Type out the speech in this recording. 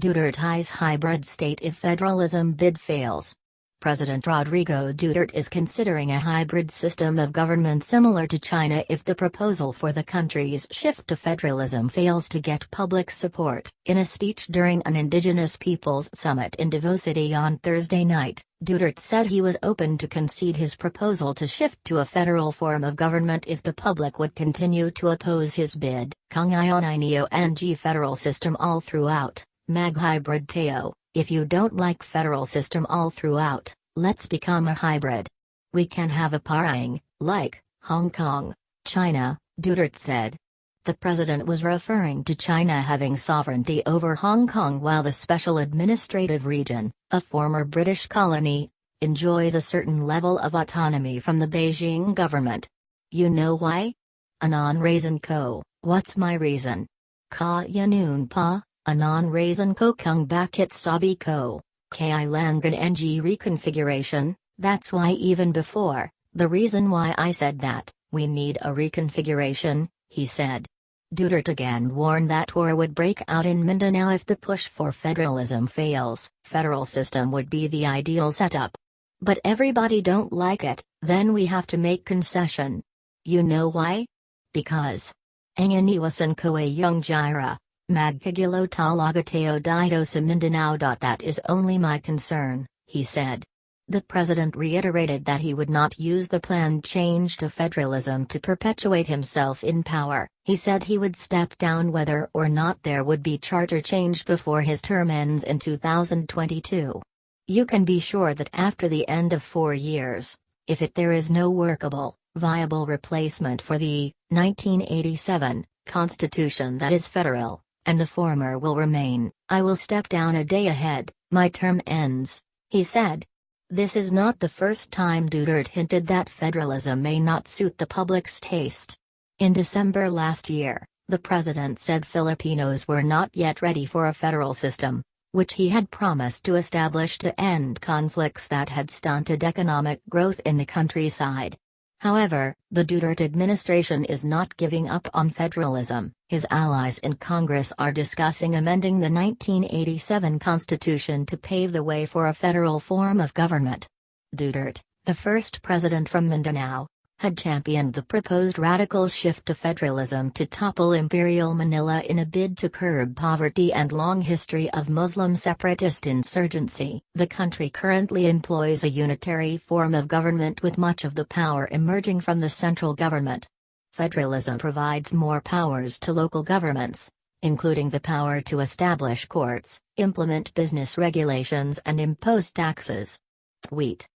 Duterte's hybrid state if federalism bid fails. President Rodrigo Duterte is considering a hybrid system of government similar to China if the proposal for the country's shift to federalism fails to get public support. In a speech during an Indigenous Peoples Summit in Davao City on Thursday night, Duterte said he was open to concede his proposal to shift to a federal form of government if the public would continue to oppose his bid. Kung ayaw ninyo ng federal system all throughout, mag-hybrid tayo. If you don't like federal system all throughout, let's become a hybrid. We can have a parang, like Hong Kong, China, Duterte said. The president was referring to China having sovereignty over Hong Kong while the Special Administrative Region, a former British colony, enjoys a certain level of autonomy from the Beijing government. You know why? Anon reason ko, what's my reason? Ka yanun pa? Anon reason ko kung bakit sabi ko, kailangan ng reconfiguration, that's why even before, the reason why I said that, we need a reconfiguration, he said. Duterte again warned that war would break out in Mindanao if the push for federalism fails. Federal system would be the ideal setup. But everybody don't like it, then we have to make concession. You know why? Because ang iniwasan ko ay yung gyra. Magkagilo talagateo dito sa Mindanao. That is only my concern, he said. The president reiterated that he would not use the planned change to federalism to perpetuate himself in power. He said he would step down whether or not there would be charter change before his term ends in 2022. You can be sure that after the end of 4 years, if there is no workable, viable replacement for the 1987 Constitution that is federal, and the former will remain, I will step down a day ahead, my term ends, he said. This is not the first time Duterte hinted that federalism may not suit the public's taste. In December last year, the president said Filipinos were not yet ready for a federal system, which he had promised to establish to end conflicts that had stunted economic growth in the countryside. However, the Duterte administration is not giving up on federalism. His allies in Congress are discussing amending the 1987 Constitution to pave the way for a federal form of government. Duterte, the first president from Mindanao, had championed the proposed radical shift to federalism to topple Imperial Manila in a bid to curb poverty and long history of Muslim separatist insurgency. The country currently employs a unitary form of government with much of the power emerging from the central government. Federalism provides more powers to local governments, including the power to establish courts, implement business regulations and impose taxes. Tweet.